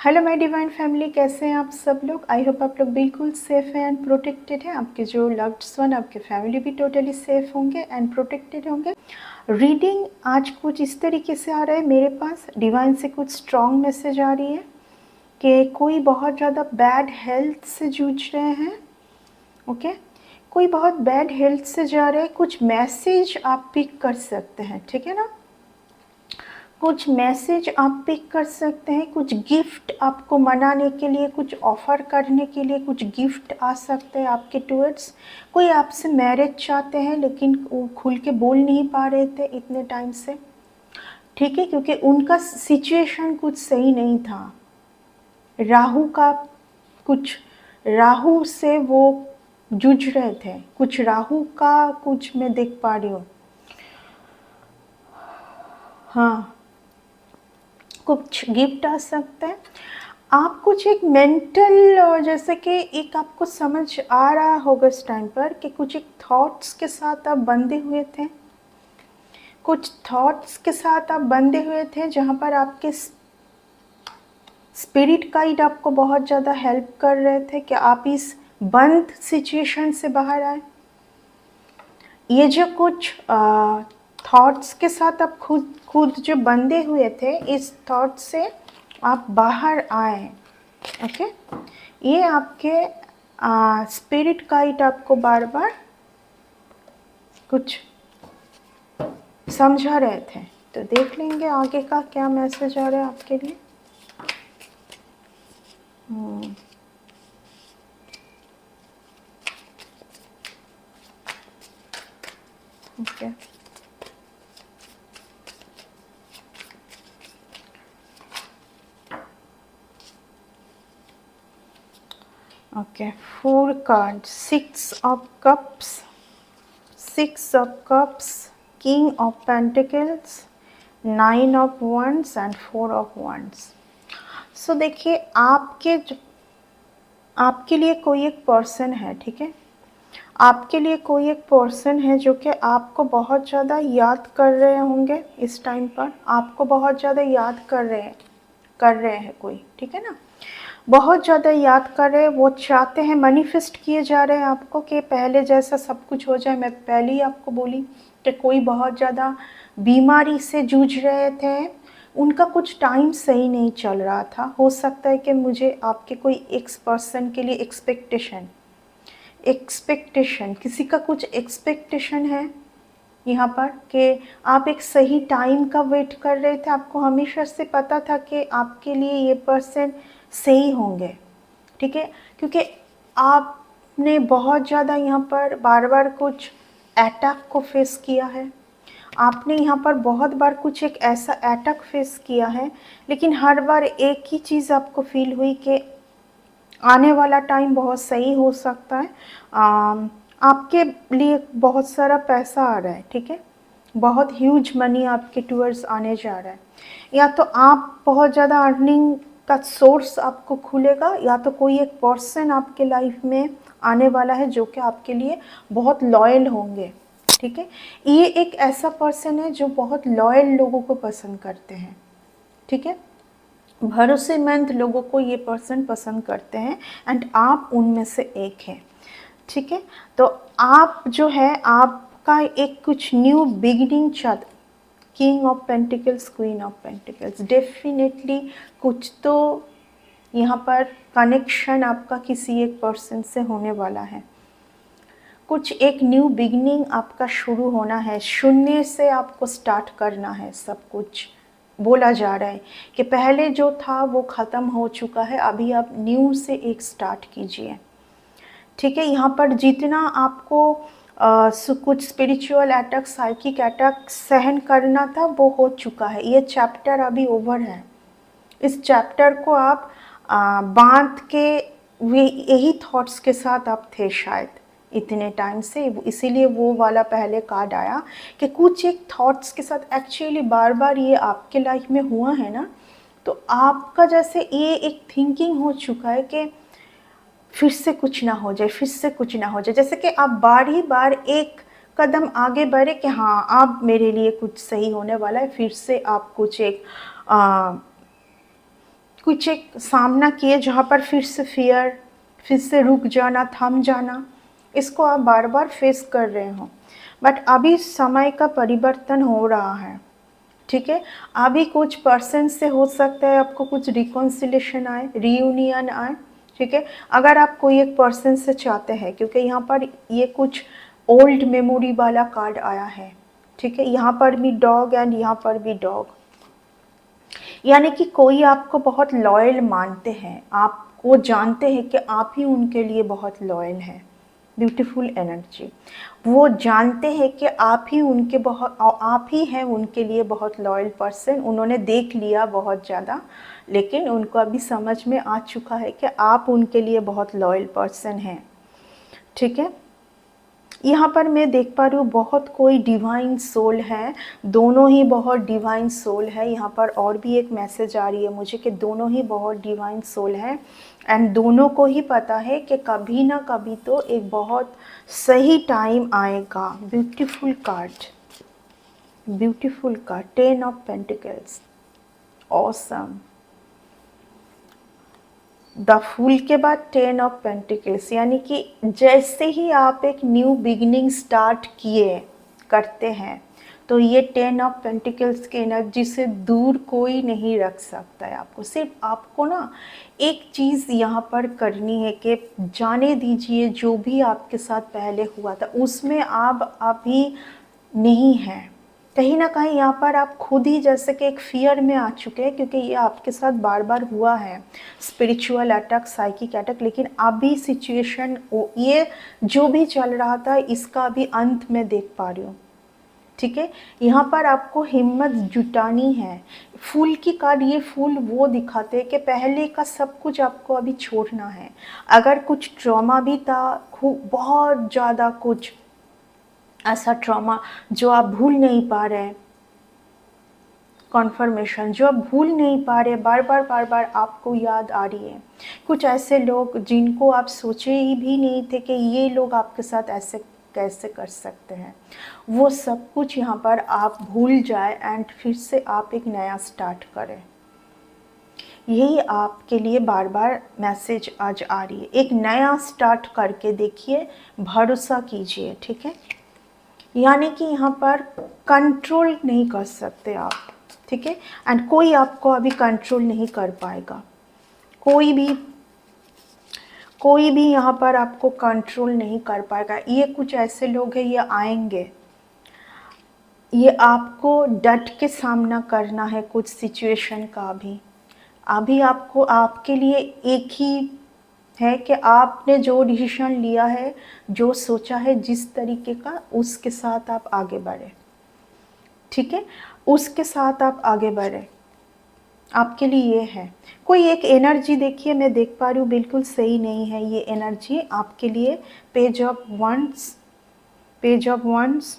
Hello my divine family, कैसे हैं आप सब लोग। आई होप आप लोग बिल्कुल सेफ हैं एंड प्रोटेक्टेड हैं। आपके जो लव्ड वन, आपके फैमिली भी टोटली सेफ होंगे एंड प्रोटेक्टेड होंगे। रीडिंग आज कुछ इस तरीके से आ रहा है मेरे पास। डिवाइन से कुछ स्ट्रॉन्ग मैसेज आ रही है कि कोई बहुत ज़्यादा बैड हेल्थ से जूझ रहे हैं। ओके, कोई बहुत बैड हेल्थ से जा रहे हैं। कुछ मैसेज आप पिक कर सकते हैं, ठीक है ना। कुछ मैसेज आप पिक कर सकते हैं। कुछ गिफ्ट आपको मनाने के लिए, कुछ ऑफ़र करने के लिए कुछ गिफ्ट आ सकते हैं आपके टूवर्ड्स। कोई आपसे मैरिज चाहते हैं लेकिन वो खुल के बोल नहीं पा रहे थे इतने टाइम से, ठीक है, क्योंकि उनका सिचुएशन कुछ सही नहीं था। राहु का कुछ, राहु से वो जूझ रहे थे। कुछ राहु का कुछ मैं देख पा रही हूँ। हाँ, कुछ गिफ्ट आ सकता है। आप कुछ एक मेंटल, जैसे कि एक आपको समझ आ रहा होगा इस टाइम पर कि कुछ एक थॉट्स के साथ आप बंधे हुए थे। कुछ थॉट्स के साथ आप बंधे हुए थे जहाँ पर आपके स्पिरिट गाइड आपको बहुत ज़्यादा हेल्प कर रहे थे कि आप इस बंद सिचुएशन से बाहर आए। ये जो कुछ थॉट्स के साथ आप खुद जो बंधे हुए थे, इस थॉट से आप बाहर आए। ओके, ये आपके स्पिरिट गाइड आपको बार बार कुछ समझा रहे थे। तो देख लेंगे आगे का क्या मैसेज आ रहा है आपके लिए। Okay, okay, 4 cards, 6 of cups, 6 of cups, king of pentacles, 9 of wands and 4 of wands. So देखिए, आपके लिए कोई एक पर्सन है, ठीक है। आपके लिए कोई एक पर्सन है जो कि आपको बहुत ज़्यादा याद कर रहे होंगे इस टाइम पर। आपको बहुत ज़्यादा याद कर रहे हैं कोई, ठीक है ना। बहुत ज़्यादा याद कर रहे हैं। वो चाहते हैं, मैनिफेस्ट किए जा रहे हैं आपको कि पहले जैसा सब कुछ हो जाए। मैं पहले ही आपको बोली कि कोई बहुत ज़्यादा बीमारी से जूझ रहे थे। उनका कुछ टाइम सही नहीं चल रहा था। हो सकता है कि मुझे आपके कोई एक्स पर्सन के लिए एक्सपेक्टेशन, किसी का कुछ एक्सपेक्टेशन है यहाँ पर कि आप एक सही टाइम का वेट कर रहे थे। आपको हमेशा से पता था कि आपके लिए ये पर्सन सही होंगे, ठीक है, क्योंकि आपने बहुत ज़्यादा यहाँ पर बार बार कुछ अटैक को फेस किया है। आपने यहाँ पर बहुत बार कुछ एक ऐसा अटैक फेस किया है, लेकिन हर बार एक ही चीज़ आपको फील हुई कि आने वाला टाइम बहुत सही हो सकता है। आपके लिए बहुत सारा पैसा आ रहा है, ठीक है, बहुत ह्यूज मनी आपके टूवर्ड्स आने जा रहा है। या तो आप बहुत ज़्यादा अर्निंग का सोर्स आपको खुलेगा, या तो कोई एक पर्सन आपके लाइफ में आने वाला है जो कि आपके लिए बहुत लॉयल होंगे, ठीक है। ये एक ऐसा पर्सन है जो बहुत लॉयल लोगों को पसंद करते हैं, ठीक है। भरोसेमंद लोगों को ये पर्सन पसंद करते हैं एंड आप उनमें से एक हैं, ठीक है। तो आप जो है, आपका एक कुछ न्यू बिगिनिंग चाहते। King of pentacles, queen of pentacles, definitely कुछ तो यहाँ पर कनेक्शन आपका किसी एक पर्सन से होने वाला है। कुछ एक न्यू बिगिनिंग आपका शुरू होना है। शून्य से आपको स्टार्ट करना है सब कुछ। बोला जा रहा है कि पहले जो था वो ख़त्म हो चुका है, अभी आप न्यू से एक स्टार्ट कीजिए, ठीक है। यहाँ पर जितना आपको कुछ स्पिरिचुअल अटैक, साइकिक अटैक सहन करना था वो हो चुका है। ये चैप्टर अभी ओवर है। इस चैप्टर को आप बांध के, वे यही थॉट्स के साथ आप थे शायद इतने टाइम से, इसीलिए वो वाला पहले कार्ड आया कि कुछ एक थॉट्स के साथ एक्चुअली बार बार ये आपके लाइफ में हुआ है ना। तो आपका जैसे ये एक थिंकिंग हो चुका है कि फिर से कुछ ना हो जाए, फिर से कुछ ना हो जाए। जैसे कि आप बार ही बार एक कदम आगे बढ़े कि हाँ, अब मेरे लिए कुछ सही होने वाला है। फिर से आप कुछ एक कुछ एक सामना किए जहाँ पर फिर से फियर, फिर से रुक जाना, थम जाना, इसको आप बार बार फेस कर रहे हो। बट अभी समय का परिवर्तन हो रहा है, ठीक है। अभी कुछ पर्सन से हो सकता है आपको कुछ रिकॉन्सिलेशन आए, रीयूनियन आए, ठीक है। अगर आप कोई एक पर्सन से चाहते हैं, क्योंकि यहाँ पर ये कुछ ओल्ड मेमोरी वाला कार्ड आया है, ठीक है। यहाँ पर भी डॉग एंड यहाँ पर भी डॉग, यानी कि कोई आपको बहुत लॉयल मानते हैं, आप वो जानते हैं कि आप ही उनके लिए बहुत लॉयल हैं। ब्यूटीफुल एनर्जी, वो जानते हैं कि आप ही हैं उनके लिए बहुत लॉयल पर्सन। उन्होंने देख लिया बहुत ज़्यादा, लेकिन उनको अभी समझ में आ चुका है कि आप उनके लिए बहुत लॉयल पर्सन हैं, ठीक है। यहाँ पर मैं देख पा रही हूँ बहुत कोई डिवाइन सोल है, दोनों ही बहुत डिवाइन सोल है। यहाँ पर और भी एक मैसेज आ रही है मुझे कि दोनों ही बहुत डिवाइन सोल है एंड दोनों को ही पता है कि कभी ना कभी तो एक बहुत सही टाइम आएगा। Beautiful card, beautiful card, 10 of pentacles, awesome. The fool के बाद 10 ऑफ पेंटिकल्स, यानी कि जैसे ही आप एक न्यू बिगिनिंग स्टार्ट करते हैं, तो ये 10 ऑफ पेंटिकल्स की एनर्जी से दूर कोई नहीं रख सकता है आपको। सिर्फ आपको ना एक चीज़ यहाँ पर करनी है कि जाने दीजिए जो भी आपके साथ पहले हुआ था उसमें आप अभी नहीं हैं। कहीं ना कहीं यहाँ पर आप खुद ही जैसे कि एक फियर में आ चुके हैं, क्योंकि ये आपके साथ बार बार हुआ है, स्पिरिचुअल अटैक, साइकिक अटैक। लेकिन अभी सिचुएशन, ये जो भी चल रहा था इसका भी अंत मैं देख पा रही हूँ, ठीक है। यहाँ पर आपको हिम्मत जुटानी है। फूल की कार्ड, ये फूल वो दिखाते हैं कि पहले का सब कुछ आपको अभी छोड़ना है। अगर कुछ ट्रॉमा भी था, खूब बहुत ज़्यादा कुछ ऐसा ट्रॉमा जो आप भूल नहीं पा रहे, कॉन्फर्मेशन जो आप भूल नहीं पा रहे, बार बार आपको याद आ रही है। कुछ ऐसे लोग जिनको आप सोचे ही भी नहीं थे कि ये लोग आपके साथ ऐसे कैसे कर सकते हैं, वो सब कुछ यहाँ पर आप भूल जाए एंड फिर से आप एक नया स्टार्ट करें। यही आपके लिए बार बार मैसेज आज आ रही है। एक नया स्टार्ट करके देखिए, भरोसा कीजिए, ठीक है। यानी कि यहाँ पर कंट्रोल नहीं कर सकते आप, ठीक है। एंड कोई आपको अभी कंट्रोल नहीं कर पाएगा, कोई भी यहाँ पर आपको कंट्रोल नहीं कर पाएगा। ये कुछ ऐसे लोग हैं, ये आएंगे, ये आपको डट के सामना करना है कुछ सिचुएशन का। अभी आपको, आपके लिए एक ही है कि आपने जो डिसीजन लिया है, जो सोचा है जिस तरीके का, उसके साथ आप आगे बढ़े, ठीक है। उसके साथ आप आगे बढ़े, आपके लिए ये है। कोई एक एनर्जी देखिए, मैं देख पा रही हूँ बिल्कुल सही नहीं है ये एनर्जी आपके लिए। Page of wands, page of wands,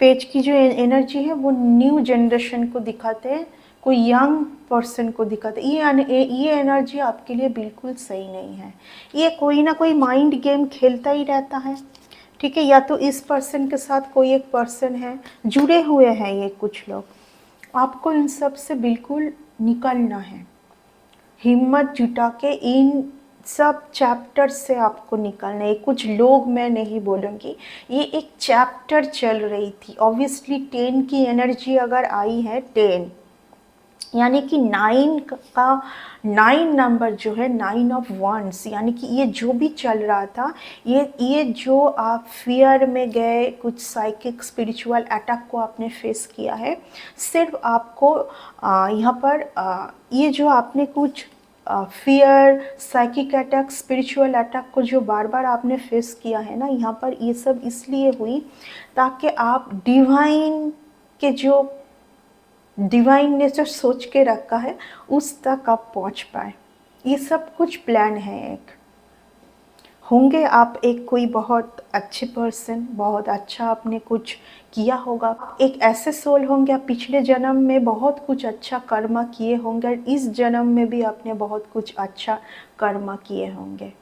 page की जो एनर्जी है वो न्यू जनरेशन को दिखाते हैं, कोई यंग पर्सन को दिखाते हैं। ये एनर्जी आपके लिए बिल्कुल सही नहीं है। ये कोई ना कोई माइंड गेम खेलता ही रहता है, ठीक है। या तो इस पर्सन के साथ कोई एक पर्सन है, जुड़े हुए हैं ये कुछ लोग। आपको इन सब से बिल्कुल निकलना है, हिम्मत जुटा के इन सब चैप्टर से आपको निकलना है। कुछ लोग मैं नहीं बोलूँगी, ये एक चैप्टर चल रही थी। ऑब्वियसली 10 की एनर्जी अगर आई है, 10 यानी कि 9 नंबर जो है, 9 ऑफ वंस, यानी कि ये जो भी चल रहा था, ये जो आप फियर में गए, कुछ साइकिक स्पिरिचुअल अटैक को आपने फेस किया है, सिर्फ आपको यहाँ पर ये जो आपने कुछ fear, psychic attack, spiritual attack को जो बार बार आपने फेस किया है ना, यहाँ पर ये सब इसलिए हुई ताकि आप डिवाइन के जो डिवाइन ने जो सोच के रखा है उस तक आप पहुंच पाए। ये सब कुछ प्लान है। एक होंगे आप एक कोई बहुत अच्छे पर्सन, बहुत अच्छा आपने कुछ किया होगा, एक ऐसे सोल होंगे, आप पिछले जन्म में बहुत कुछ अच्छा कर्म किए होंगे, इस जन्म में भी आपने बहुत कुछ अच्छा कर्म किए होंगे,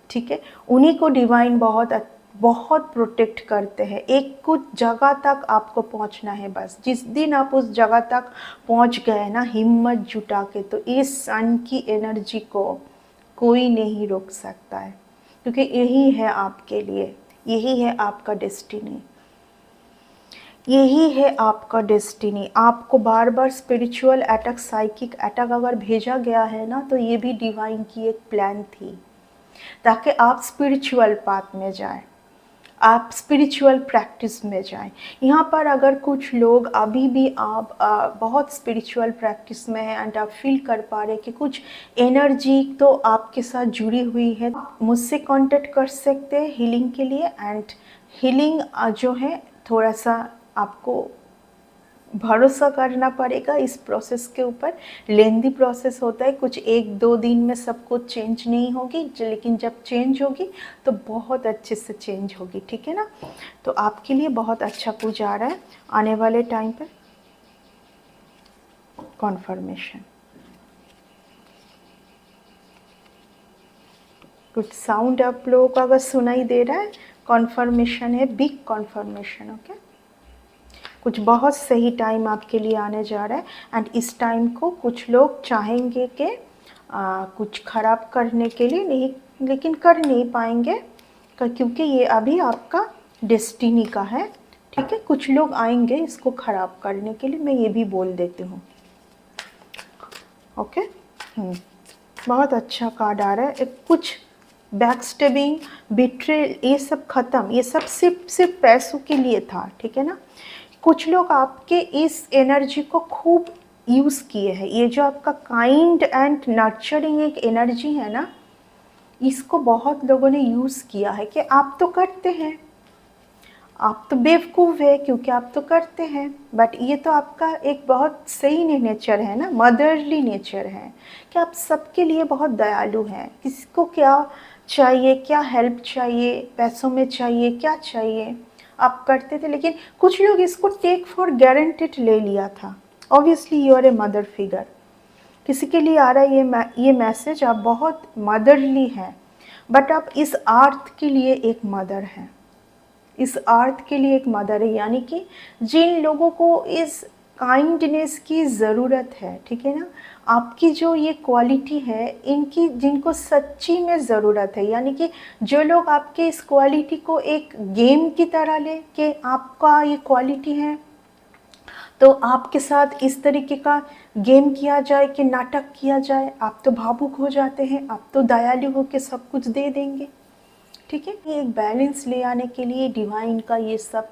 ठीक है। उन्हीं को डिवाइन बहुत बहुत प्रोटेक्ट करते हैं। एक कुछ जगह तक आपको पहुंचना है, बस जिस दिन आप उस जगह तक पहुंच गए ना हिम्मत जुटा के, तो इस सन की एनर्जी को कोई नहीं रोक सकता है, क्योंकि यही है आपके लिए, यही है आपका डेस्टिनी, यही है आपका डेस्टिनी। आपको बार बार स्पिरिचुअल अटैक, साइकिक अटैक अगर भेजा गया है ना, तो ये भी डिवाइन की एक प्लान थी, ताकि आप स्पिरिचुअल पाथ में जाएं, आप स्पिरिचुअल प्रैक्टिस में जाएं। यहाँ पर अगर कुछ लोग अभी भी आप बहुत स्पिरिचुअल प्रैक्टिस में हैं एंड आप फील कर पा रहे कि कुछ एनर्जी तो आपके साथ जुड़ी हुई है, मुझसे कांटेक्ट कर सकते हैं हीलिंग के लिए। एंड हीलिंग जो है थोड़ा सा आपको भरोसा करना पड़ेगा इस प्रोसेस के ऊपर, लेंदी प्रोसेस होता है, कुछ 1-2 दिन में सब कुछ चेंज नहीं होगी, लेकिन जब चेंज होगी तो बहुत अच्छे से चेंज होगी, ठीक है ना। तो आपके लिए बहुत अच्छा कुछ आ रहा है आने वाले टाइम पर। कॉन्फर्मेशन, कुछ साउंड आप लोगों को अगर सुनाई दे रहा है, कॉन्फर्मेशन है, बिग कॉन्फर्मेशन, ओके। कुछ बहुत सही टाइम आपके लिए आने जा रहा है एंड इस टाइम को कुछ लोग चाहेंगे कि कुछ ख़राब करने के लिए, नहीं लेकिन कर नहीं पाएंगे, क्योंकि ये अभी आपका डेस्टिनी का है, ठीक है। कुछ लोग आएंगे इसको ख़राब करने के लिए, मैं ये भी बोल देती हूँ, ओके। बहुत अच्छा कार्ड आ रहा है। एक कुछ बैक स्टेबिंग, बिट्रेल, ये सब ख़त्म, ये सब सिर्फ पैसों के लिए था, ठीक है ना। कुछ लोग आपके इस एनर्जी को खूब यूज़ किए हैं। ये जो आपका काइंड एंड नर्चरिंग एक एनर्जी है ना, इसको बहुत लोगों ने यूज़ किया है कि आप तो करते हैं, आप तो बेवकूफ़ है क्योंकि आप तो करते हैं, बट ये तो आपका एक बहुत सही नेचर है ना, मदरली नेचर है कि आप सबके लिए बहुत दयालु हैं। किसी को क्या चाहिए, क्या हेल्प चाहिए, पैसों में चाहिए, क्या चाहिए, आप करते थे। लेकिन कुछ लोग इसको टेक फॉर गारंटेड ले लिया था। Obviously you are a mother figure, किसी के लिए आ रहा है ये मैसेज, आप बहुत मदरली हैं, बट आप इस अर्थ के लिए एक मदर हैं, इस अर्थ के लिए एक मदर है। यानी कि जिन लोगों को इस काइंडनेस की ज़रूरत है, ठीक है ना, आपकी जो ये क्वालिटी है, इनकी जिनको सच्ची में ज़रूरत है, यानी कि जो लोग आपके इस क्वालिटी को एक गेम की तरह ले कि आपका ये क्वालिटी है तो आपके साथ इस तरीके का गेम किया जाए कि नाटक किया जाए, आप तो भावुक हो जाते हैं, आप तो दयालु हो के सब कुछ दे देंगे, ठीक है। ये एक बैलेंस ले आने के लिए डिवाइन का ये सब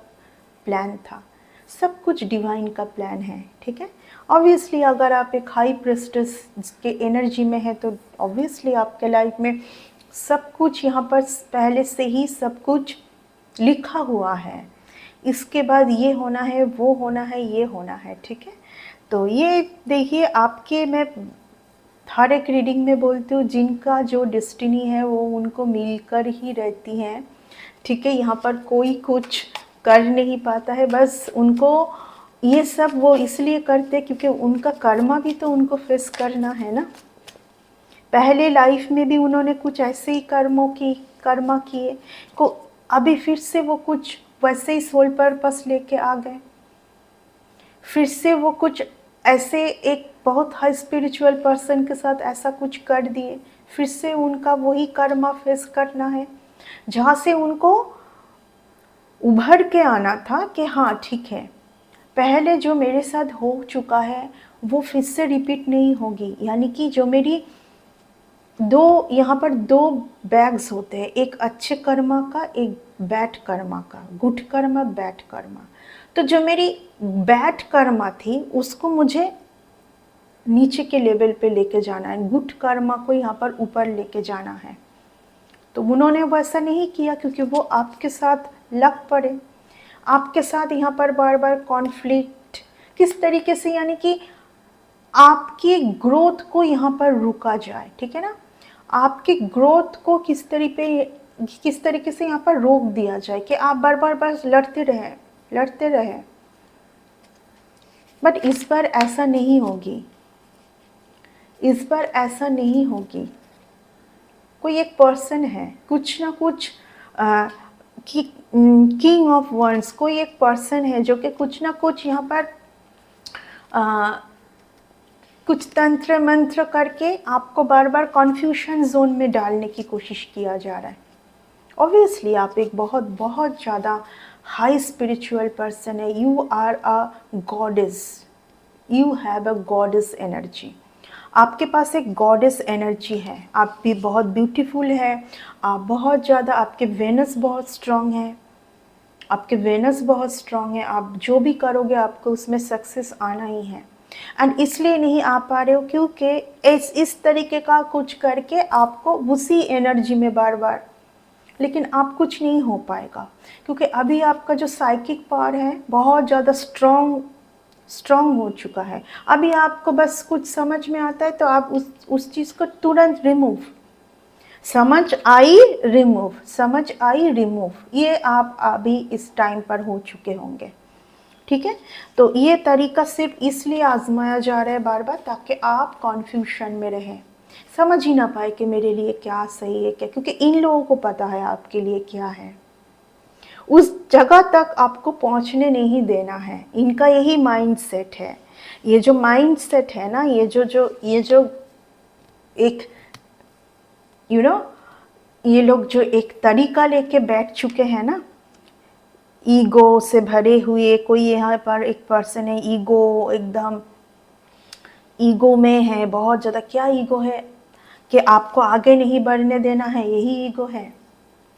प्लान था, सब कुछ डिवाइन का प्लान है, ठीक है। ऑब्वियसली अगर आप एक हाई प्रेस्टिस के एनर्जी में है तो ऑब्वियसली आपके लाइफ में सब कुछ यहाँ पर पहले से ही सब कुछ लिखा हुआ है, इसके बाद ये होना है, वो होना है, ये होना है, ठीक है। तो ये देखिए आपके, मैं हर एक रीडिंग में बोलती हूँ जिनका जो डेस्टिनी है वो उनको मिलकर ही रहती हैं, ठीक है। यहाँ पर कोई कुछ कर नहीं पाता है, बस उनको ये सब वो इसलिए करते हैं क्योंकि उनका कर्मा भी तो उनको फेस करना है ना। पहले लाइफ में भी उन्होंने कुछ ऐसे ही कर्मा किए को, अभी फिर से वो कुछ वैसे ही सोल पर्पस लेके आ गए, फिर से वो कुछ ऐसे एक बहुत हाई स्पिरिचुअल पर्सन के साथ ऐसा कुछ कर दिए, फिर से उनका वही कर्मा फेस करना है, जहाँ से उनको उभर के आना था कि हाँ ठीक है, पहले जो मेरे साथ हो चुका है वो फिर से रिपीट नहीं होगी। यानी कि जो मेरी यहाँ पर दो बैग्स होते हैं, एक अच्छे कर्मा का, एक बैड कर्मा का, गुड कर्मा, बैड कर्मा। तो जो मेरी बैड कर्मा थी उसको मुझे नीचे के लेवल पे लेके जाना है, गुड कर्मा को यहाँ पर ऊपर लेके जाना है। तो उन्होंने वैसा नहीं किया क्योंकि वो आपके साथ लग पड़े, आपके साथ यहाँ पर बार बार कॉन्फ्लिक्ट किस तरीके से, यानी कि आपकी ग्रोथ को यहाँ पर रुका जाए, ठीक है ना, आपकी ग्रोथ को किस तरीके से यहाँ पर रोक दिया जाए कि आप बार बार बस लड़ते रहें। बट इस बार ऐसा नहीं होगी, इस बार ऐसा नहीं होगी। कोई एक पर्सन है, कुछ ना कुछ कि किंग ऑफ वंस, कोई एक पर्सन है जो कि कुछ ना कुछ यहाँ पर आ, कुछ तंत्र मंत्र करके आपको बार बार कॉन्फ्यूशन जोन में डालने की कोशिश किया जा रहा है। ऑब्वियसली आप एक बहुत बहुत ज़्यादा हाई स्पिरिचुअल पर्सन है, you are a goddess, you have a goddess energy, आपके पास एक गॉडेस एनर्जी है, आप भी बहुत ब्यूटीफुल है, आप बहुत ज़्यादा, आपके वेनस बहुत स्ट्रांग है, आपके वेनस बहुत स्ट्रांग है, आप जो भी करोगे आपको उसमें सक्सेस आना ही है। एंड इसलिए नहीं आ पा रहे हो क्योंकि इस तरीके का कुछ करके आपको उसी एनर्जी में बार बार, लेकिन आप कुछ नहीं हो पाएगा क्योंकि अभी आपका जो साइकिक पावर है बहुत ज़्यादा स्ट्रॉन्ग हो चुका है। अभी आपको बस कुछ समझ में आता है तो आप उस चीज़ को तुरंत रिमूव, समझ आई रिमूव, समझ आई रिमूव, ये आप अभी इस टाइम पर हो चुके होंगे। ठीक है, तो ये तरीका सिर्फ इसलिए आजमाया जा रहा है बार बार ताकि आप कॉन्फ्यूशन में रहें, समझ ही ना पाए कि मेरे लिए क्या सही है क्या, क्योंकि इन लोगों को पता है आपके लिए क्या है, उस जगह तक आपको पहुंचने नहीं देना है, इनका यही माइंड सेट है। ये जो माइंड सेट है ना, ये जो एक ये लोग जो एक तरीका लेके बैठ चुके हैं ना, ईगो से भरे हुए, कोई यहाँ पर एक पर्सन है ईगो, एकदम ईगो में है बहुत ज़्यादा, क्या ईगो है कि आपको आगे नहीं बढ़ने देना है, यही ईगो है,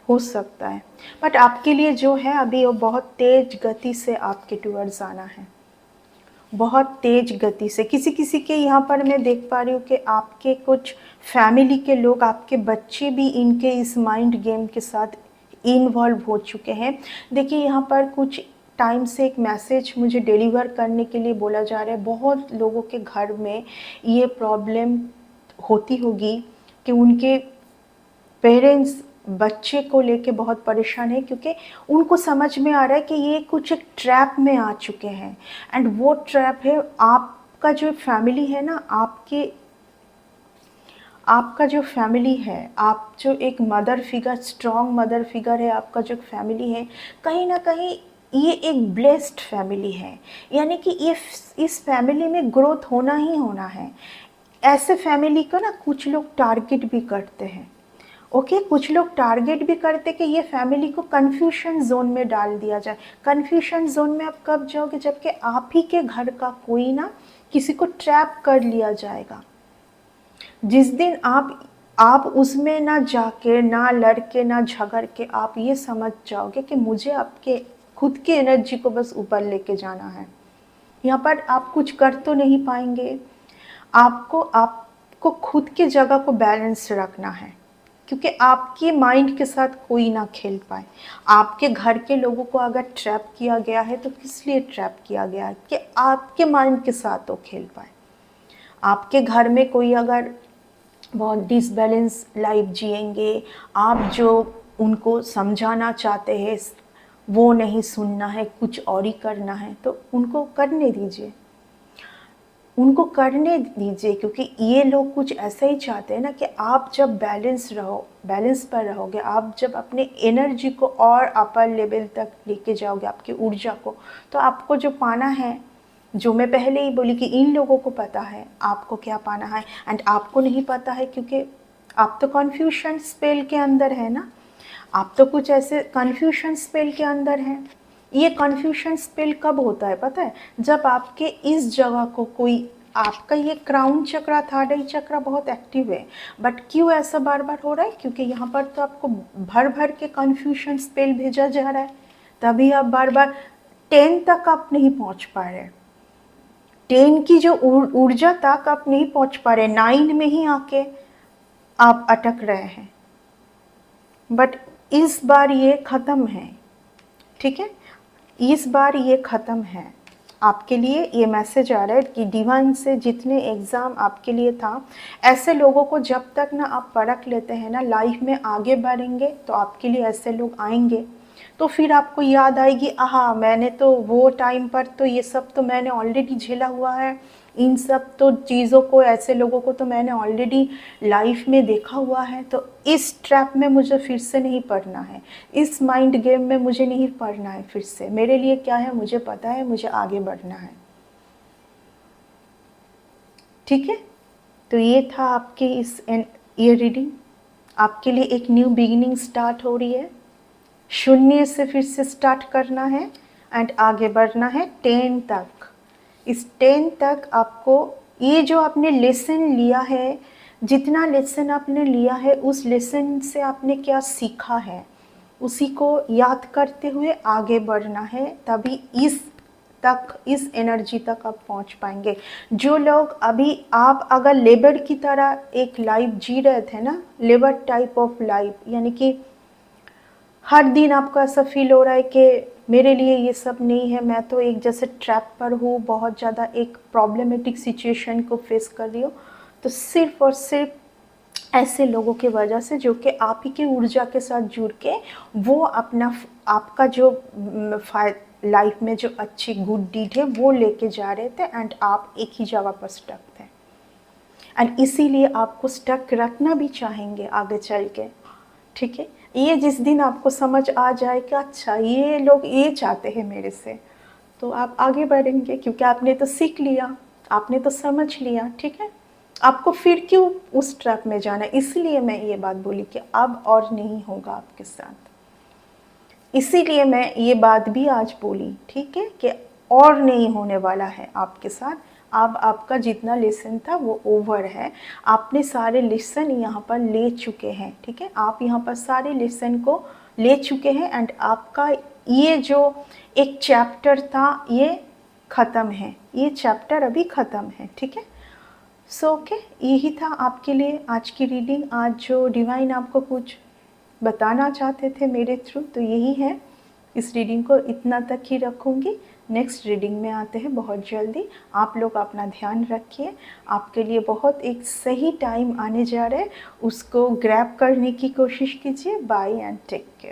हो सकता है। बट आपके लिए जो है अभी वो बहुत तेज गति से आपके टूवर्ड्स आना है, बहुत तेज गति से। किसी किसी के यहाँ पर मैं देख पा रही हूँ कि आपके कुछ फैमिली के लोग, आपके बच्चे भी इनके इस माइंड गेम के साथ इन्वॉल्व हो चुके हैं। देखिए यहाँ पर कुछ टाइम से एक मैसेज मुझे डिलीवर करने के लिए बोला जा रहा है, बहुत लोगों के घर में ये प्रॉब्लम होती होगी कि उनके पेरेंट्स बच्चे को लेके बहुत परेशान है क्योंकि उनको समझ में आ रहा है कि ये कुछ एक ट्रैप में आ चुके हैं। एंड वो ट्रैप है आपका जो फैमिली है ना, आपका जो फैमिली है, आप जो एक mother figure, strong mother figure है, आपका जो फैमिली है, कहीं ना कहीं ये एक ब्लेस्ड फैमिली है, यानी कि ये इस फैमिली में ग्रोथ होना ही होना है। ऐसे फैमिली को ना कुछ लोग टारगेट भी करते हैं, ओके कुछ लोग टारगेट भी करते कि ये फैमिली को कन्फ्यूशन जोन में डाल दिया जाए। कन्फ्यूशन जोन में आप कब जाओगे, जबकि आप ही के घर का कोई ना किसी को ट्रैप कर लिया जाएगा। जिस दिन आप उसमें ना जाके, ना लड़के, ना झगड़ के आप ये समझ जाओगे कि मुझे आपके खुद की एनर्जी को बस ऊपर लेके जाना है, यहाँ पर आप कुछ कर तो नहीं पाएंगे। आपको खुद की जगह को बैलेंस रखना है क्योंकि आपके माइंड के साथ कोई ना खेल पाए। आपके घर के लोगों को अगर ट्रैप किया गया है तो किस लिए ट्रैप किया गया है कि आपके माइंड के साथ वो खेल पाए। आपके घर में कोई अगर बहुत डिसबैलेंस लाइफ जिएंगे, आप जो उनको समझाना चाहते हैं वो नहीं सुनना है, कुछ और ही करना है, तो उनको करने दीजिए, उनको करने दीजिए, क्योंकि ये लोग कुछ ऐसा ही चाहते हैं ना कि आप जब बैलेंस पर रहोगे, आप जब अपने एनर्जी को और अपर लेवल तक लेके जाओगे, आपकी ऊर्जा को, तो आपको जो पाना है, जो मैं पहले ही बोली कि इन लोगों को पता है आपको क्या पाना है एंड आपको नहीं पता है क्योंकि आप तो कन्फ्यूशन स्पेल के अंदर है ना, आप तो कुछ ऐसे कन्फ्यूशन स्पेल के अंदर हैं। ये कन्फ्यूशन स्पेल कब होता है पता है, जब आपके इस जगह को कोई, आपका ये क्राउन चक्र, थर्ड आई चक्र बहुत एक्टिव है, बट क्यों ऐसा बार बार हो रहा है, क्योंकि यहाँ पर तो आपको भर भर के कन्फ्यूशन स्पेल भेजा जा रहा है, तभी आप बार बार 10 तक आप नहीं पहुँच पा रहे, 10 की जो ऊर्जा तक आप नहीं पहुँच पा रहे, 9 में ही आके आप अटक रहे हैं। बट इस बार ये ख़त्म है, ठीक है, इस बार ये ख़त्म है। आपके लिए ये मैसेज आ रहा है कि डिवाइन से जितने एग्ज़ाम आपके लिए था, ऐसे लोगों को जब तक ना आप परख लेते हैं ना, लाइफ में आगे बढ़ेंगे, तो आपके लिए ऐसे लोग आएंगे, तो फिर आपको याद आएगी, आहा मैंने तो वो टाइम पर तो ये सब तो मैंने ऑलरेडी झेला हुआ है, इन सब तो चीज़ों को, ऐसे लोगों को तो मैंने ऑलरेडी लाइफ में देखा हुआ है। तो इस ट्रैप में मुझे फिर से नहीं पड़ना है, इस माइंड गेम में मुझे नहीं पड़ना है फिर से। मेरे लिए क्या है मुझे पता है, मुझे आगे बढ़ना है। ठीक है, तो ये था आपकी ये रीडिंग। आपके लिए एक न्यू बिगिनिंग स्टार्ट हो रही है, शून्य से फिर से स्टार्ट करना है एंड आगे बढ़ना है 10 तक। इस 10 तक आपको ये जो आपने लेसन लिया है, जितना लेसन आपने लिया है उस लेसन से आपने क्या सीखा है, उसी को याद करते हुए आगे बढ़ना है, तभी इस एनर्जी तक आप पहुंच पाएंगे। जो लोग अभी, आप अगर लेबर की तरह एक लाइफ जी रहे थे ना, लेबर टाइप ऑफ लाइफ, यानी कि हर दिन आपको ऐसा फील हो रहा है कि मेरे लिए ये सब नहीं है, मैं तो एक जैसे ट्रैप पर हूँ, बहुत ज़्यादा एक प्रॉब्लमेटिक सिचुएशन को फेस कर रही हूँ, तो सिर्फ और सिर्फ ऐसे लोगों की वजह से जो कि आप ही की ऊर्जा के साथ जुड़ के वो अपना, आपका जो लाइफ में जो अच्छी गुड डीड है वो लेके जा रहे थे एंड आप एक ही जगह पर स्टक थे। एंड इसीलिए आपको स्टक रखना भी चाहेंगे आगे चल के। ठीक है, ये जिस दिन आपको समझ आ जाए कि अच्छा ये लोग ये चाहते हैं मेरे से, तो आप आगे बढ़ेंगे, क्योंकि आपने तो सीख लिया, आपने तो समझ लिया। ठीक है, आपको फिर क्यों उस ट्रैप में जाना है। इसलिए मैं ये बात बोली कि अब और नहीं होगा आपके साथ, इसीलिए मैं ये बात भी आज बोली। ठीक है, कि और नहीं होने वाला है आपके साथ। अब आपका जितना लेसन था वो ओवर है, आपने सारे लेसन यहाँ पर ले चुके हैं। ठीक है, आप यहाँ पर सारे लेसन को ले चुके हैं एंड आपका ये जो एक चैप्टर था ये ख़त्म है, ये चैप्टर अभी ख़त्म है। ठीक है, सो ओके, यही था आपके लिए आज की रीडिंग। आज जो डिवाइन आपको कुछ बताना चाहते थे मेरे थ्रू, तो यही है। इस रीडिंग को इतना तक ही रखूँगी। नेक्स्ट रीडिंग में आते हैं बहुत जल्दी। आप लोग अपना ध्यान रखिए, आपके लिए बहुत एक सही टाइम आने जा रहा है, उसको ग्रैब करने की कोशिश कीजिए। Bye and take care.